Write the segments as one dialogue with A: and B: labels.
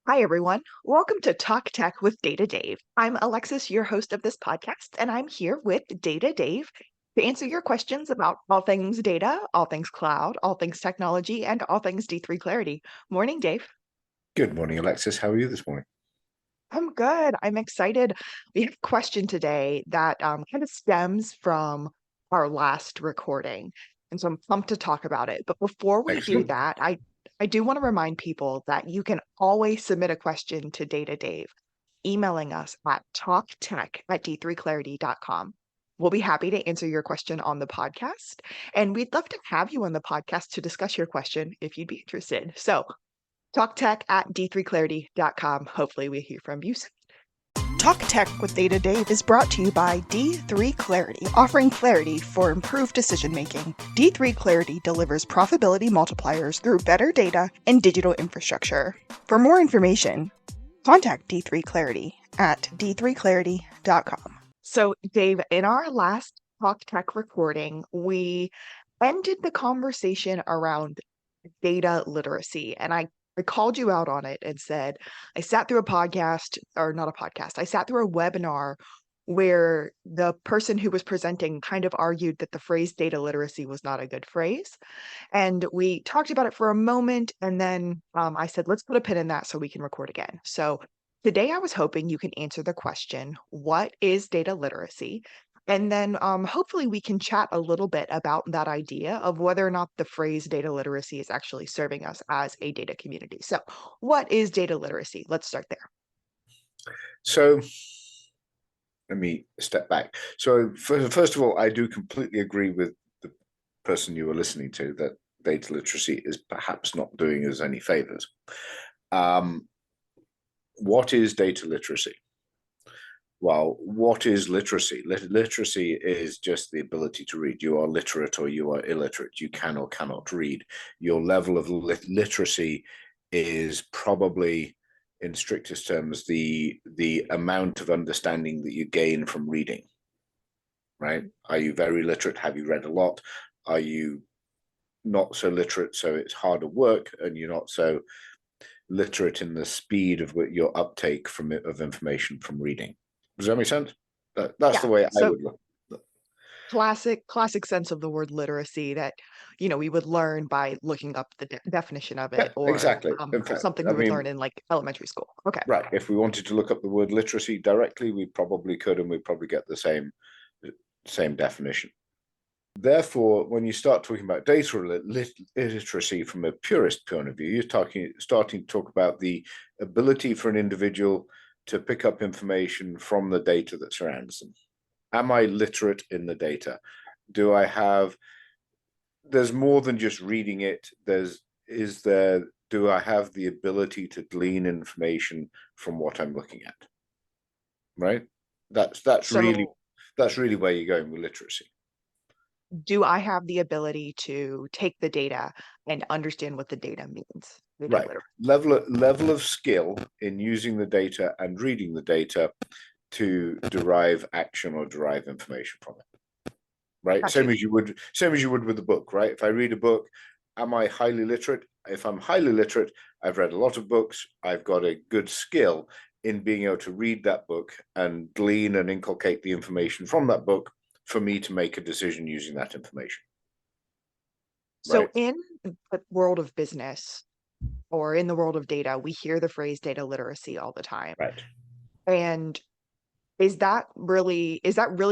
A: Hi, everyone. Welcome to Talk Tech with Data Dave. I'm Alexis, your host of this podcast, and I'm here with Data Dave to answer your questions about all things data, all things cloud, all things technology, and all things D3 Clarity. Morning, Dave.
B: Good morning, Alexis. How are you this morning?
A: I'm good. I'm excited. We have a question today that kind of stems from our last recording. And so I'm pumped to talk about it. But before we do
B: Excellent.
A: that, I do want to remind people that you can always submit a question to Data Dave, emailing us at talktech@d3clarity.com. We'll be happy to answer your question on the podcast. And we'd love to have you on the podcast to discuss your question if you'd be interested. So talktech@d3clarity.com. Hopefully, we hear from you soon. Talk Tech with Data Dave is brought to you by D3 Clarity, offering clarity for improved decision making. D3 Clarity delivers profitability multipliers through better data and digital infrastructure. For more information, contact D3 Clarity at d3clarity.com. So, Dave, in our last Talk Tech recording, we ended the conversation around data literacy. And I called you out on it and said, I sat through a podcast, or not a podcast, I sat through a webinar where the person who was presenting kind of argued that the phrase data literacy was not a good phrase. And we talked about it for a moment. And then I said, let's put a pin in that so we can record again. So today I was hoping you can answer the question, what is data literacy? And then hopefully we can chat a little bit about that idea of whether or not the phrase data literacy is actually serving us as a data community. So, what is data literacy? Let's start there.
B: So let me step back. So first of all, I do completely agree with the person you were listening to that data literacy is perhaps not doing us any favors. What is data literacy? Well, what is literacy? Literacy is just the ability to read. You are literate or you are illiterate. You can or cannot read. Your level of literacy is probably, in strictest terms, the amount of understanding that you gain from reading. Right? Are you very literate? Have you read a lot? Are you not so literate, so it's harder work, and you're not so literate in the speed of your uptake of information from reading? Does that make sense? That's
A: Yeah.
B: the way I
A: So
B: would look.
A: classic sense of the word literacy that we would learn by looking up the definition of
B: Yeah,
A: it, or
B: exactly. In fact,
A: something
B: I
A: we would learn
B: mean,
A: in like elementary school. Okay.
B: right. If we wanted to look up the word literacy directly, we probably could, and we'd probably get the same definition. Therefore, when you start talking about data literacy from a purist point of view, you're starting to talk about the ability for an individual to pick up information from the data that surrounds them. Am I literate in the data? Do I have? There's more than just reading it. Do I have the ability to glean information from what I'm looking at? Right. That's really
A: So,
B: where you're going with literacy.
A: do I have the ability to take the data and understand what the data means? Data
B: Right. Level of skill in using the data and reading the data to derive action or derive information from it. Right.
A: Got you.
B: Same as you would with the book, right? If I read a book, am I highly literate? If I'm highly literate, I've read a lot of books, I've got a good skill in being able to read that book and glean and inculcate the information from that book for me to make a decision using that information.
A: So,
B: Right.
A: in the world of business or in the world of data, we hear the phrase data literacy all the time.
B: Right.
A: And is that really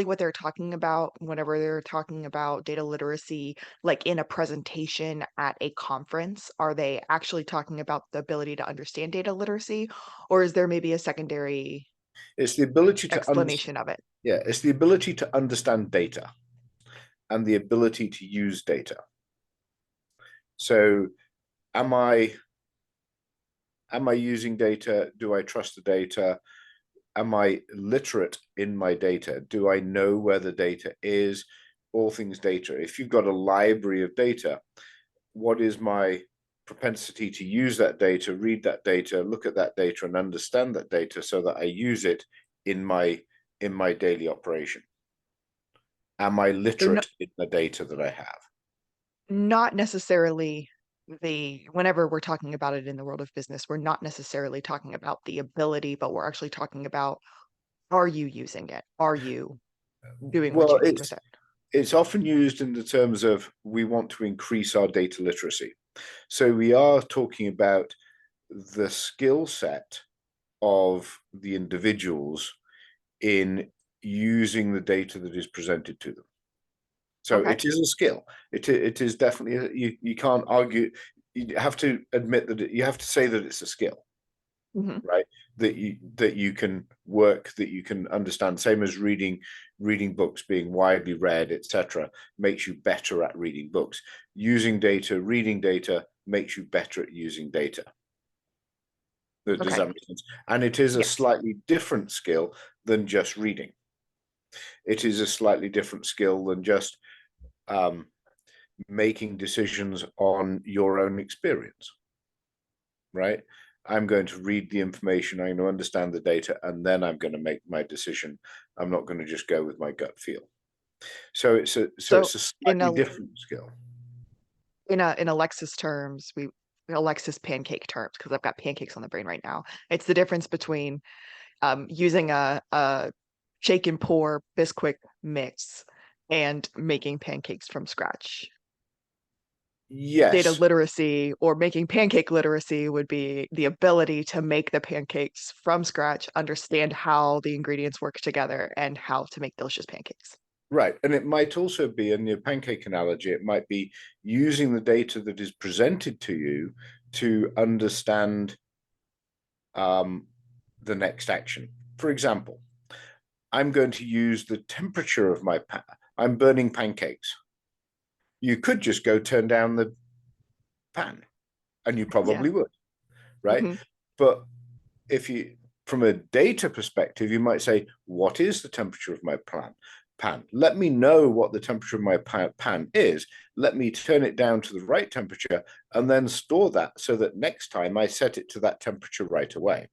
A: what they're talking about whenever they're talking about data literacy, like in a presentation at a conference? Are they actually talking about the ability to understand data literacy, or is there maybe a secondary
B: It's the ability to
A: explanation of it?
B: yeah, it's the ability to understand data and the ability to use data. So am I using data? Do I trust the data? Am I literate in my data? Do I know where the data is? All things data. If you've got a library of data, what is my propensity to use that data, read that data, look at that data, and understand that data so that I use it in my daily operation? Am I
A: So, no,
B: literate in the data that I have?
A: not necessarily whenever we're talking about it in the world of business, we're not necessarily talking about the ability, but we're actually talking about, are you using it? Are you doing what
B: Well,
A: you need with it?
B: it's often used in the terms of we want to increase our data literacy. So we are talking about the skill set of the individuals in using the data that is presented to them. So
A: Okay.
B: it is a skill. It is definitely, you can't argue. You have to admit that you have to say that it's a skill,
A: Hmm.
B: right? That you can work, that you can understand. Same as reading books, being widely read, etc., makes you better at reading books. Using data, reading data makes you better at using data. Does
A: Okay.
B: that make sense? And it is a
A: Yes.
B: slightly different skill than just reading. It is a slightly different skill than just um, making decisions on your own experience, right? I'm going to read the information, I'm going to understand the data, and then I'm going to make my decision. I'm not going to just go with my gut feel. So it's a
A: So in
B: slightly
A: a
B: different skill.
A: in Alexis terms, Alexis pancake terms, because I've got pancakes on the brain right now. It's the difference between using a shake and pour Bisquick mix and making pancakes from scratch. Data
B: Yes,
A: literacy or making pancake literacy would be the ability to make the pancakes from scratch, understand how the ingredients work together, and how to make delicious pancakes.
B: right. And it might also be, in your pancake analogy, it might be using the data that is presented to you to understand um, the next action. For example, I'm going to use the temperature of my pan. I'm burning pancakes. You could just go turn down the pan, and you
A: Yeah.
B: probably would, right?
A: Hmm.
B: But if you, from a data perspective, you might say, what is the temperature of my pan? Let me know what the temperature of my pan is. Let me turn it down to the right temperature and then store that so that next time I set it to that temperature right away.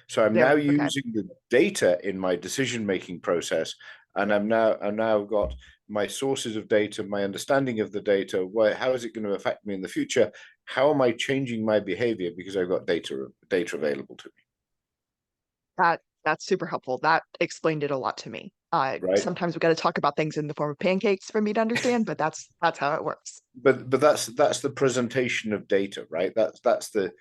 B: So I'm now
A: There. Okay.
B: using the data in my decision-making process, and I'm now got my sources of data, my understanding of the data. How is it going to affect me in the future? How am I changing my behavior because I've got data available to me,
A: That's super helpful. That explained it a lot to me.
B: right?
A: Sometimes we got to talk about things in the form of pancakes for me to understand, but that's how it works.
B: But that's the presentation of data, right? That's the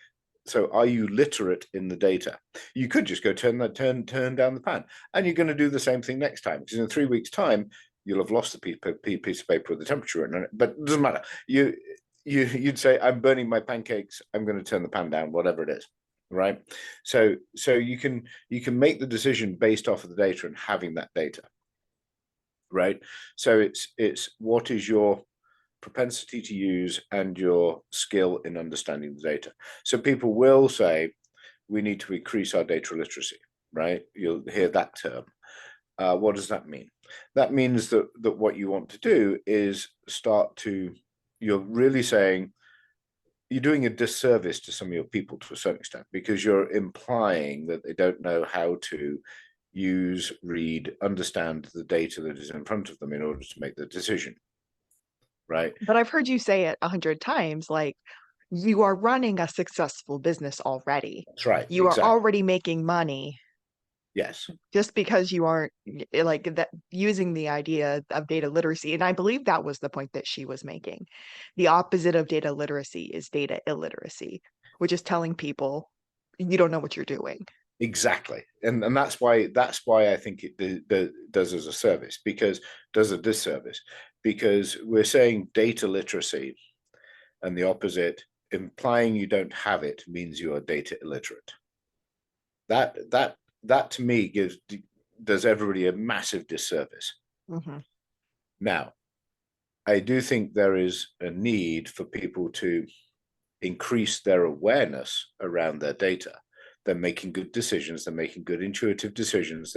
B: So are you literate in the data? You could just go turn down the pan, and you're going to do the same thing next time, because in 3 weeks' time you'll have lost the piece of paper with the temperature in it. But it doesn't matter. You'd say, I'm burning my pancakes. I'm going to turn the pan down, whatever it is, right? So you can make the decision based off of the data and having that data, right? So it's what is your propensity to use and your skill in understanding the data. So people will say we need to increase our data literacy, right? You'll hear that term. What does that mean? That means that what you want to do is you're really saying you're doing a disservice to some of your people to a certain extent, because you're implying that they don't know how to use, read, understand the data that is in front of them in order to make the decision, right?
A: But I've heard you say it 100 times, like you are running a successful business already.
B: That's right,
A: You are
B: exactly.
A: already making money
B: Yes.
A: just because you aren't like that using the idea of data literacy. And I believe that was the point that she was making. The opposite of data literacy is data illiteracy, which is telling people you don't know what you're doing.
B: Exactly, and that's why I think it does as a service, because does a disservice, because we're saying data literacy, and the opposite, implying you don't have it, means you are data illiterate. That to me does everybody a massive disservice.
A: Hmm.
B: Now, I do think there is a need for people to increase their awareness around their data. They're making good decisions. They're making good intuitive decisions.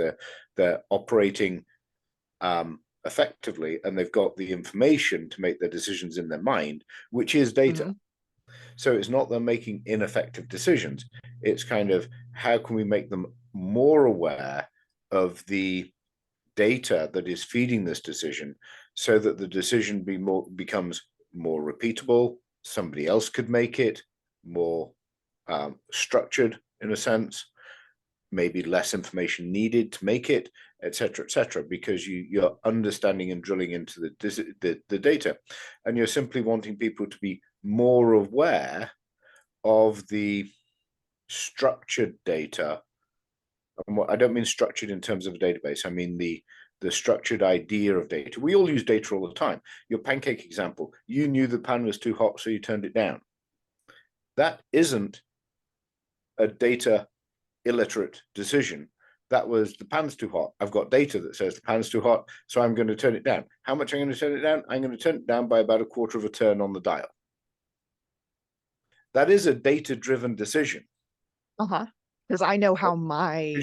B: They're operating effectively, and they've got the information to make their decisions in their mind, which is data.
A: Hmm.
B: So it's not them making ineffective decisions. It's kind of, how can we make them more aware of the data that is feeding this decision, so that the decision becomes more repeatable, somebody else could make it more structured in a sense, maybe less information needed to make it, etc., because you're understanding and drilling into the data, and you're simply wanting people to be more aware of the structured data. And I don't mean structured in terms of a database. I mean the structured idea of data. We all use data all the time. Your pancake example, you knew the pan was too hot, so you turned it down. That isn't a data illiterate decision. That was the pan's too hot. I've got data that says the pan's too hot, so I'm going to turn it down. How much I'm going to turn it down? I'm going to turn it down by about a quarter of a turn on the dial. That is a data-driven decision.
A: Because I know how my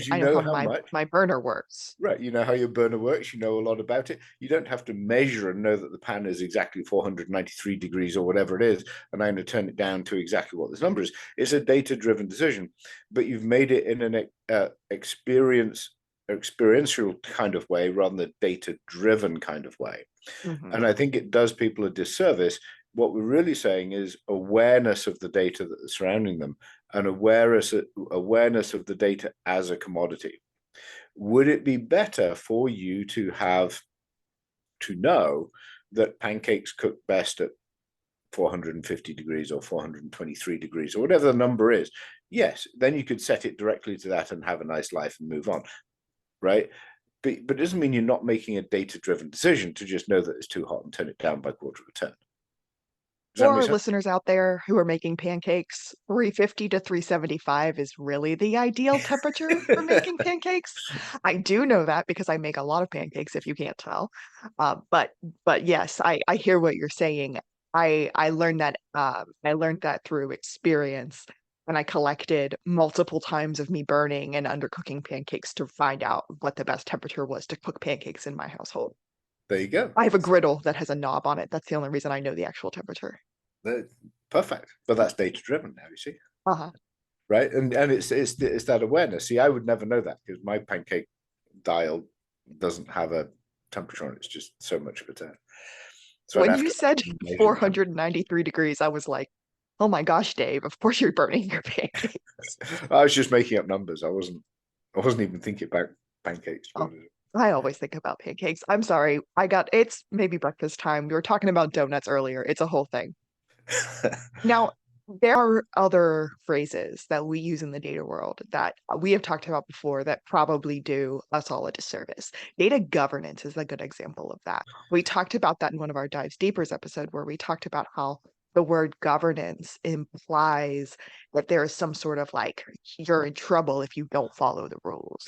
A: my burner works.
B: Right, you know how your burner works, you know a lot about it. You don't have to measure and know that the pan is exactly 493 degrees or whatever it is, and I'm going to turn it down to exactly what this number is. It's a data-driven decision, but you've made it in an experiential kind of way rather than a data-driven kind of way. And I think it does people a disservice. What we're really saying is awareness of the data that is surrounding them, and awareness of the data as a commodity. Would it be better for you to know that pancakes cook best at 450 degrees or 423 degrees or whatever the number is? Yes, then you could set it directly to that and have a nice life and move on, right? But it doesn't mean you're not making a data-driven decision to just know that it's too hot and turn it down by a quarter of a turn.
A: For our listeners out there who are making pancakes, 350 to 375 is really the ideal temperature for making pancakes. I do know that because I make a lot of pancakes, if you can't tell. But yes, I hear what you're saying. I learned that through experience, and I collected multiple times of me burning and undercooking pancakes to find out what the best temperature was to cook pancakes in my household.
B: There you go.
A: I have a griddle that has a knob on it. That's the only reason I know the actual temperature.
B: Perfect. But that's data driven now, you see. Right. And it's that awareness. See, I would never know that because my pancake dial doesn't have a temperature on it. It's just so much of a turn. So
A: when you said 493 degrees, I was like, oh my gosh, Dave, of course you're burning your pancakes.
B: I was just making up numbers. I wasn't even thinking about pancakes.
A: Oh. I always think about pancakes. I'm sorry. It's maybe breakfast time. We were talking about donuts earlier. It's a whole thing. Now, there are other phrases that we use in the data world that we have talked about before that probably do us all a disservice. Data governance is a good example of that. We talked about that in one of our Dives Deepers episode where we talked about how the word governance implies that there is some sort of like, you're in trouble if you don't follow the rules.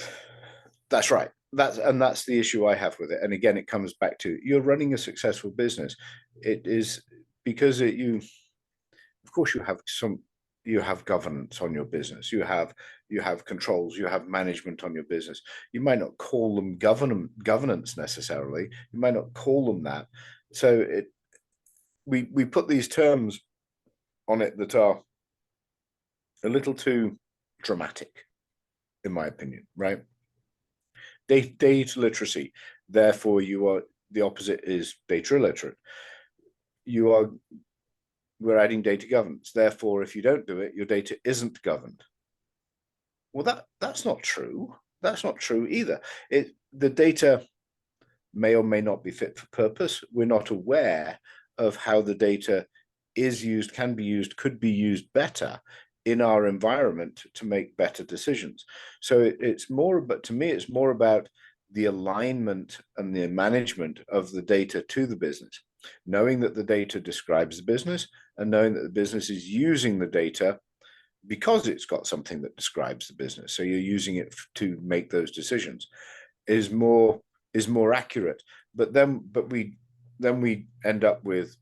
B: That's right. That's the issue I have with it. And again, it comes back to you're running a successful business. It is because of course you have governance on your business. You have controls, you have management on your business. You might not call them governance necessarily. You might not call them that. So we put these terms on it that are a little too dramatic, in my opinion, right? Data literacy, therefore the opposite is data illiterate. We're adding data governance, therefore if you don't do it, your data isn't governed. Well, that's not true. That's not true either. The data may or may not be fit for purpose. We're not aware of how the data is used, can be used, could be used better in our environment to make better decisions. So it's more, but to me, it's more about the alignment and the management of the data to the business, knowing that the data describes the business and knowing that the business is using the data because it's got something that describes the business. So you're using it to make those decisions is more accurate. But we end up with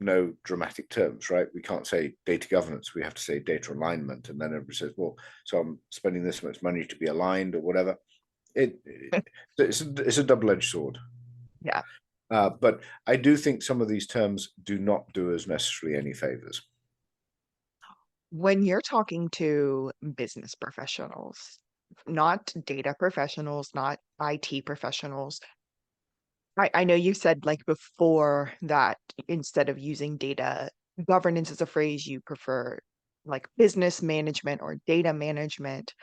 B: no dramatic terms, right? We can't say data governance. We have to say data alignment. And then everybody says, well, so I'm spending this much money to be aligned or whatever. It's a double-edged sword.
A: Yeah.
B: But I do think some of these terms do not do us necessarily any favors.
A: When you're talking to business professionals, not data professionals, not IT professionals, I know you said like before that instead of using data governance is a phrase you prefer, like business management or data management.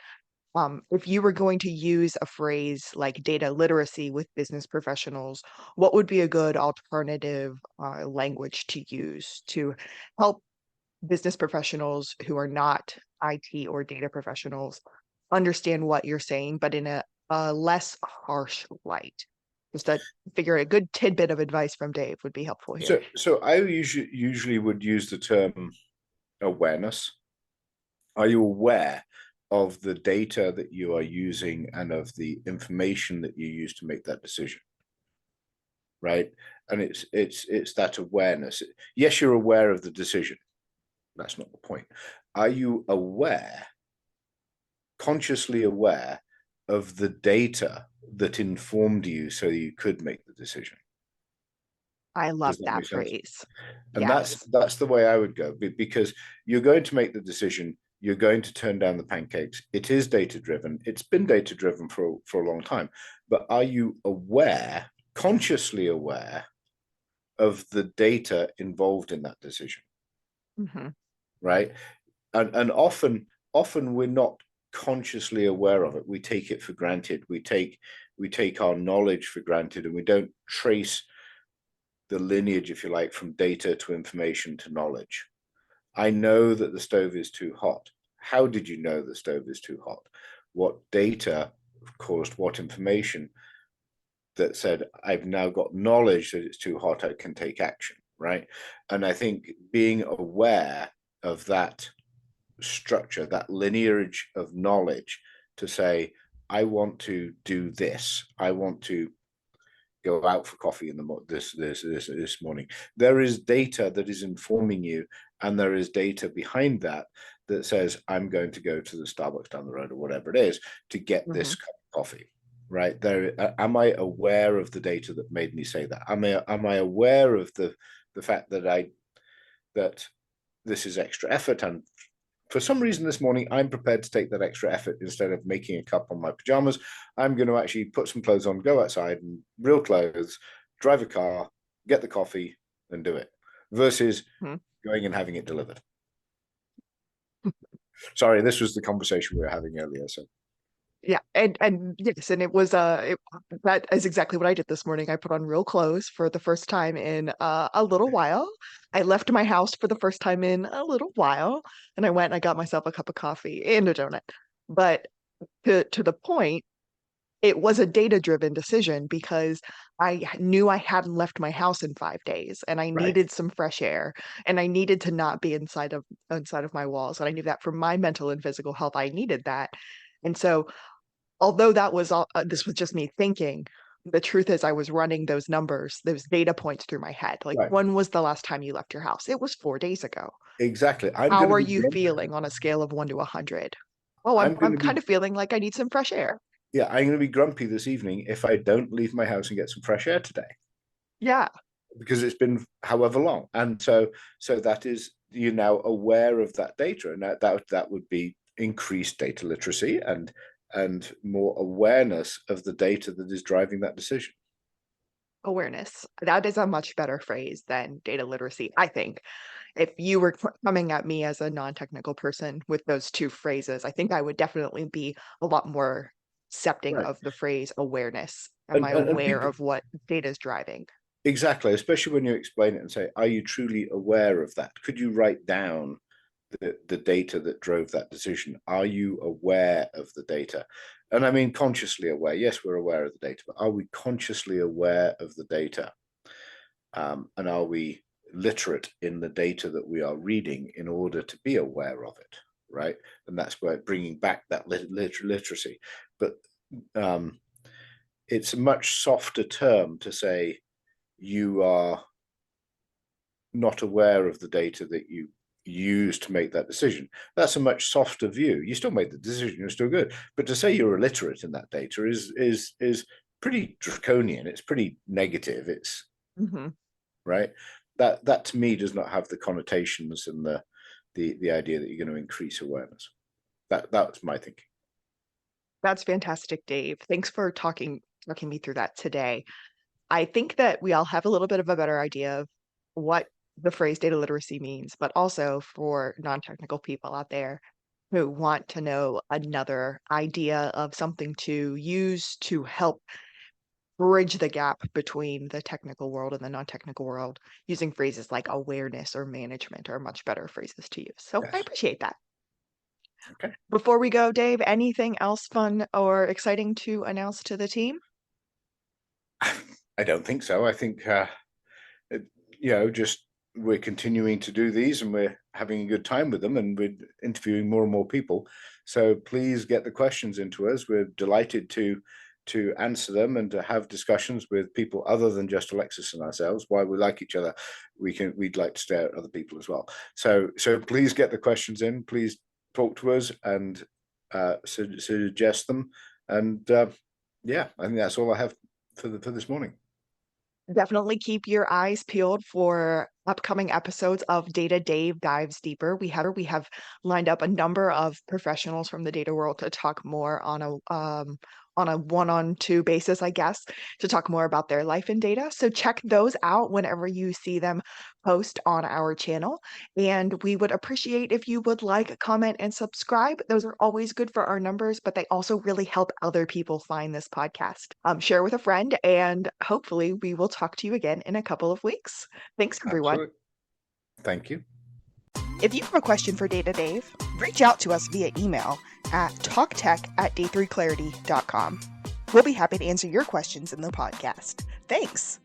A: If you were going to use a phrase like data literacy with business professionals, what would be a good alternative language to use to help business professionals who are not IT or data professionals understand what you're saying, but in a less harsh light? Just a figure a good tidbit of advice from Dave would be helpful here.
B: So I usually would use the term awareness. Are you aware of the data that you are using and of the information that you use to make that decision? Right. And it's that awareness. Yes, you're aware of the decision. That's not the point. Are you aware, consciously aware of the data that informed you so you could make the decision?
A: I love
B: Does that
A: that
B: make sense?
A: phrase.
B: And
A: Yes.
B: that's the way I would go, because you're going to make the decision. You're going to turn down the pancakes. It is data driven. It's been data driven for a long time. But are you aware, consciously aware of the data involved in that decision?
A: Hmm.
B: Right. And often we're not consciously aware of it. We take it for granted. We take our knowledge for granted, and we don't trace the lineage, if you like, from data to information to knowledge. I know that the stove is too hot. How did you know the stove is too hot? What data caused what information that said, I've now got knowledge that it's too hot, I can take action, right? And I think being aware of that structure, that lineage of knowledge to say, I want to do this, I want to go out for coffee in the this morning. There is data that is informing you, and there is data behind that that says I'm going to go to the Starbucks down the road or whatever it is to get
A: Hmm.
B: this cup of coffee. Right there, am I aware of the data that made me say that? Am I aware of the fact that that this is extra effort, and for some reason this morning, I'm prepared to take that extra effort instead of making a cup on my pajamas. I'm going to actually put some clothes on, go outside in real clothes, drive a car, get the coffee, and do it, versus
A: Hmm.
B: going and having it delivered. Sorry, this was the conversation we were having earlier. So
A: Yeah, and yes, and that is exactly what I did this morning. I put on real clothes for the first time in a little while. I left my house for the first time in a little while, and I went and I got myself a cup of coffee and a donut. But to the point, it was a data-driven decision because knew I hadn't left my house in 5 days, and I
B: right,
A: needed some fresh air, and I needed to not be inside of my walls, and I knew that for my mental and physical health, I needed that. And so although that was all, this was just me thinking, the truth is I was running those numbers, those data points through my head. Like,
B: right,
A: when was the last time you left your house? It was 4 days ago.
B: exactly. I'm going
A: How
B: to
A: are
B: be
A: you feeling on a scale of 1 to 100? Oh,
B: I'm going
A: I'm
B: to
A: kind
B: be
A: of feeling like I need some fresh air.
B: yeah, I'm going to be grumpy this evening if I don't leave my house and get some fresh air today,
A: Yeah.
B: because it's been however long. And so that is, you're now aware of that data, and that would be increased data literacy and more awareness of the data that is driving that decision.
A: Awareness. That is a much better phrase than data literacy, I think. If you were coming at me as a non-technical person with those two phrases, I think I would definitely be a lot more accepting
B: Right.
A: of the phrase awareness. Am I
B: And
A: aware
B: people,
A: of what data is driving?
B: exactly, especially when you explain it and say, are you truly aware of that? Could you write down the data that drove that decision? Are you aware of the data? And I mean consciously aware. Yes, we're aware of the data, but are we consciously aware of the data? And are we literate in the data that we are reading in order to be aware of it? Right. And that's where bringing back that literacy. But um, it's a much softer term to say you are not aware of the data that you use to make that decision. That's a much softer view. You still made the decision, you're still good. But to say you're illiterate in that data is pretty draconian. It's pretty negative. It's
A: Hmm.
B: right. That to me does not have the connotations and the idea that you're going to increase awareness. That's my thinking.
A: That's fantastic, Dave. Thanks for talking me through that today. I think that we all have a little bit of a better idea of what the phrase data literacy means, but also for non-technical people out there who want to know another idea of something to use to help bridge the gap between the technical world and the non-technical world. Using phrases like awareness or management are much better phrases to use. So I
B: Yes.
A: appreciate that.
B: Okay.
A: Before we go, Dave, anything else fun or exciting to announce to the team?
B: I don't think so. I think, just we're continuing to do these and we're having a good time with them and we're interviewing more and more people. So please get the questions into us. We're delighted to answer them and to have discussions with people other than just Alexis and ourselves. While we like each other, we'd like to stare at other people as well. So please get the questions in. Please talk to us and suggest them. And I think that's all I have for this morning.
A: Definitely keep your eyes peeled for upcoming episodes of Data Dave Dives Deeper. We have lined up a number of professionals from the data world to talk more on a one-on-two basis, I guess, to talk more about their life in data. So check those out whenever you see them post on our channel. And we would appreciate if you would like, comment, and subscribe. Those are always good for our numbers, but they also really help other people find this podcast. Share with a friend, and hopefully we will talk to you again in a couple of weeks. Thanks, everyone.
B: Absolutely. Thank you.
A: If you have a question for Data Dave, reach out to us via email at talktech@d3clarity.com. We'll be happy to answer your questions in the podcast. Thanks.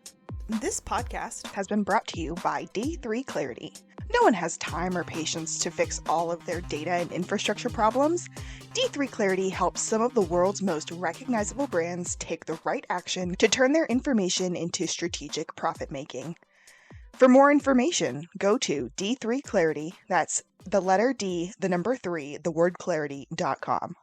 A: This podcast has been brought to you by D3 Clarity. No one has time or patience to fix all of their data and infrastructure problems. D3 Clarity helps some of the world's most recognizable brands take the right action to turn their information into strategic profit making. For more information, go to D3 Clarity, that's the letter D, the number 3, the word clarity.com.